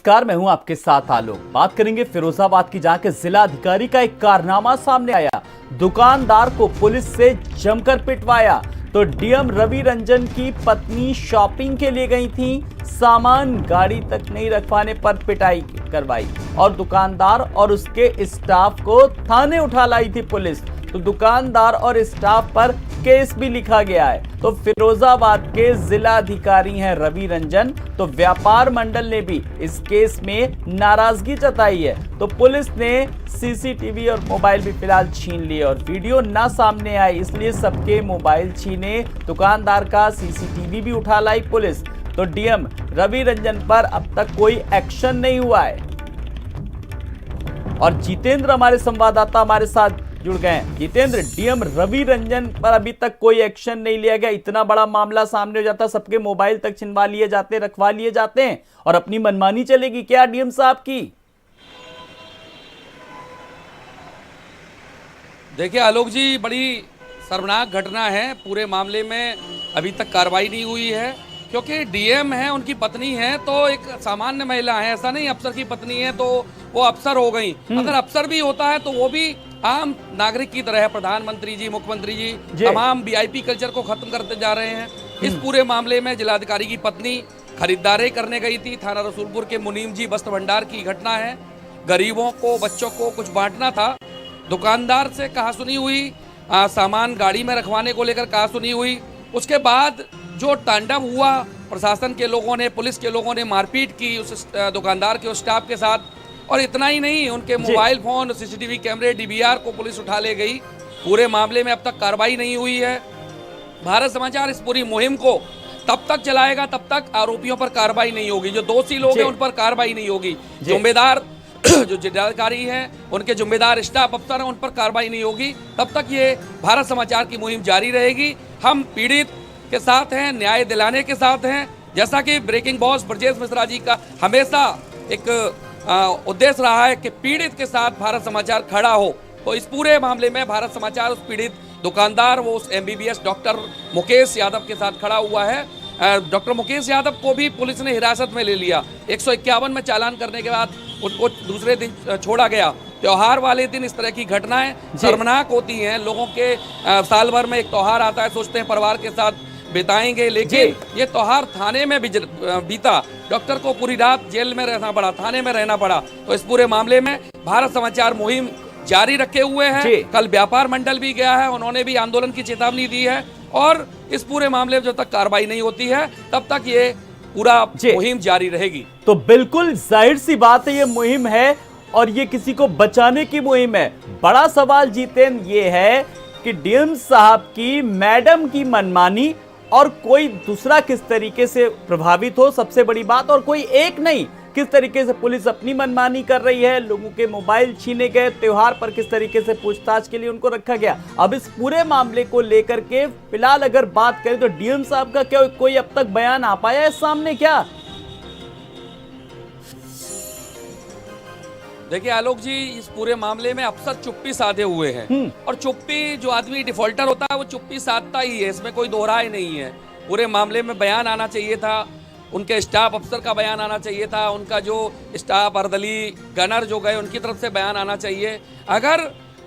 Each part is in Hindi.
नमस्कार, मैं हूं आपके साथ आलोक। बात करेंगे फिरोजाबाद की, जहां के जिला अधिकारी का एक कारनामा सामने आया। दुकानदार को पुलिस से जमकर पिटवाया। तो डीएम रवि रंजन की पत्नी शॉपिंग के लिए गई थी, सामान गाड़ी तक नहीं रखवाने पर पिटाई करवाई और दुकानदार और उसके स्टाफ को थाने उठा लाई थी पुलिस। तो दुकानदार और स्टाफ पर केस भी लिखा गया है। तो फिरोजाबाद के जिला अधिकारी हैं रवि रंजन। तो व्यापार मंडल ने भी इस केस में नाराजगी जताई है। तो पुलिस ने सीसीटीवी और मोबाइल भी फिलहाल छीन लिए और वीडियो ना सामने आए, इसलिए सबके मोबाइल छीने। दुकानदार का सीसीटीवी भी उठा लाई पुलिस। तो डीएम रवि रंजन पर अब तक कोई एक्शन नहीं हुआ है। और जितेंद्र हमारे संवाददाता हमारे साथ जुड़ गए हैं। जितेंद्र, डीएम रवि रंजन पर अभी तक कोई एक्शन नहीं लिया गया। इतना बड़ा मामला सामने हो जाता, सबके मोबाइल तक छिनवा लिए जाते, रखवा लिए जाते हैं और अपनी मनमानी चलेगी क्या डीएम साहब की? देखिए आलोक जी, बड़ी शर्मनाक घटना है। पूरे मामले में अभी तक कार्रवाई नहीं हुई है, क्योंकि डीएम है, उनकी पत्नी है तो एक सामान्य महिला है, ऐसा नहीं अफसर की पत्नी है तो वो अफसर हो गई। अगर अफसर भी होता है तो वो भी आम नागरिक की तरह है। प्रधानमंत्री जी, मुख्यमंत्री जी तमाम वीआईपी कल्चर को खत्म करते जा रहे हैं। इस पूरे मामले में जिलाधिकारी की पत्नी खरीदारी करने गई थी। थाना रसूलपुर के मुनीम जी वस्त्र भंडार की घटना है। गरीबों को, बच्चों को कुछ बांटना था। दुकानदार से कहा सुनी हुई, सामान गाड़ी में रखवाने को लेकर कहा सुनी हुई। उसके बाद जो तांडव हुआ, प्रशासन के लोगों ने, पुलिस के लोगों ने मारपीट की उस दुकानदार के, उस स्टाफ के साथ। और इतना ही नहीं, उनके मोबाइल फोन, सीसीटीवी कैमरे, डीवीआर को पुलिस उठा ले गई। पूरे मामले में अब तक कार्रवाई नहीं हुई है। भारत समाचार इस पूरी मुहिम को तब तक चलाएगा तब तक आरोपियों पर कार्रवाई नहीं होगी। जो दोषी लोग हैं उन पर कार्रवाई नहीं होगी। जिम्मेदार जो जिलाधिकारी हैं, उनके जिम्मेदार स्टाफ अफसर हैं, उन पर कार्रवाई नहीं होगी। तब तक ये भारत समाचार की मुहिम जारी रहेगी। हम पीड़ित के साथ हैं, न्याय दिलाने के साथ हैं। जैसा कि ब्रेकिंग बॉस ब्रजेश मिश्रा जी का हमेशा एक उद्देश्य रहा है कि पीड़ित के साथ भारत समाचार खड़ा हो। तो इस पूरे मामले में भारत समाचार उस पीड़ित दुकानदार, वो उस एमबीबीएस डॉक्टर मुकेश यादव के साथ खड़ा हुआ है। डॉक्टर मुकेश यादव को भी पुलिस ने हिरासत में ले लिया। 151 में चालान करने के बाद उनको दूसरे दिन छोड़ा गया। त्योहार वाले दिन इस तरह की घटनाएं शर्मनाक होती हैं। लोगों के साल भर में एक त्योहार आता है, सोचते हैं परिवार के साथ बिताएंगे, लेकिन ये त्योहार थाने में बीता। डॉक्टर को पूरी रात जेल में रहना पड़ा, थाने में रहना पड़ा। तो इस पूरे मामले में भारत समाचार मुहिम जारी रखे हुए है। कल व्यापार मंडल भी गया है, उन्होंने भी आंदोलन की चेतावनी दी है। और इस पूरे मामले में जब तक कार्रवाई नहीं होती है तब तक ये पूरा मुहिम जारी रहेगी। तो बिल्कुल जाहिर सी बात है, ये मुहिम है और ये किसी को बचाने की मुहिम है। बड़ा सवाल जितेंद्र ये है कि डीएम साहब की, मैडम की मनमानी और कोई दूसरा किस तरीके से प्रभावित हो, सबसे बड़ी बात। और कोई एक नहीं, किस तरीके से पुलिस अपनी मनमानी कर रही है। लोगों के मोबाइल छीने गए, त्योहार पर किस तरीके से पूछताछ के लिए उनको रखा गया। अब इस पूरे मामले को लेकर के फिलहाल अगर बात करें तो डीएम साहब का क्या कोई अब तक बयान आ पाया है सामने क्या? देखिए आलोक जी, इस पूरे मामले में अफसर चुप्पी साधे हुए हैं। और चुप्पी, जो आदमी डिफॉल्टर होता है वो चुप्पी साधता ही है, इसमें कोई दोहराए नहीं है। पूरे मामले में बयान आना चाहिए था, उनके स्टाफ अफसर का बयान आना चाहिए था, उनका जो स्टाफ अर्दली गनर जो गए उनकी तरफ से बयान आना चाहिए। अगर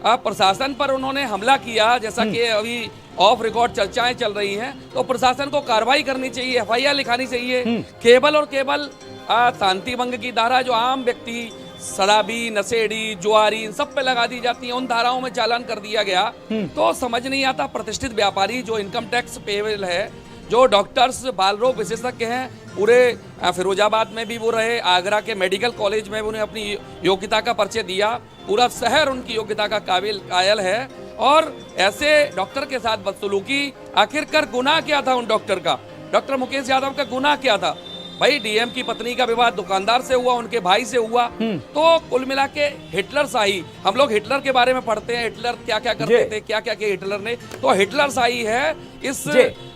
प्रशासन पर उन्होंने हमला किया, जैसा कि अभी ऑफ रिकॉर्ड चर्चाएं चल रही हैं, तो प्रशासन को कार्रवाई करनी चाहिए, एफआईआर लिखानी चाहिए। केवल और केवल शांति भंग की धारा, जो आम व्यक्ति शराबी, नशेड़ी, जुआरी, इन सब पे लगा दी जाती है, उन धाराओं में चालान कर दिया गया। तो समझ नहीं आता, प्रतिष्ठित व्यापारी जो इनकम टैक्स पेबल है, जो डॉक्टर्स, बाल रोग विशेषज्ञ हैं, पूरे फिरोजाबाद में भी वो रहे, आगरा के मेडिकल कॉलेज में उन्हें अपनी योग्यता का परिचय दिया। पूरा शहर उनकी योग्यता का कायल है। और ऐसे डॉक्टर के साथ बदसलूकी, आखिरकार गुनाह क्या था उन डॉक्टर का? डॉक्टर मुकेश यादव का गुनाह क्या था? भाई, डीएम की पत्नी का विवाद दुकानदार से हुआ, उनके भाई से हुआ। तो कुल मिला के हिटलर शाही, हम लोग हिटलर के बारे में पढ़ते हैं, हिटलर क्या क्या करते थे, क्या क्या किया हिटलर ने। तो हिटलर शाही है इस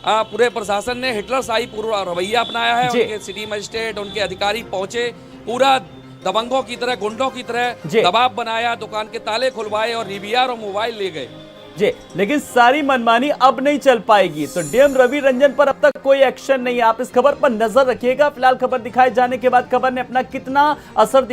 पूरे प्रशासन ने, हिटलर शाही पूरा रवैया अपनाया है। उनके सिटी मजिस्ट्रेट, उनके अधिकारी पहुंचे, पूरा दबंगों की तरह, गुंडों की तरह दबाव बनाया, दुकान के ताले खुलवाए और डीवीआर और मोबाइल ले गए। जी, लेकिन सारी मनमानी अब नहीं चल पाएगी। तो डीएम रवि रंजन पर अब तक कोई एक्शन नहीं है। आप इस खबर पर नजर रखिएगा। फिलहाल खबर दिखाए जाने के बाद खबर ने अपना कितना असर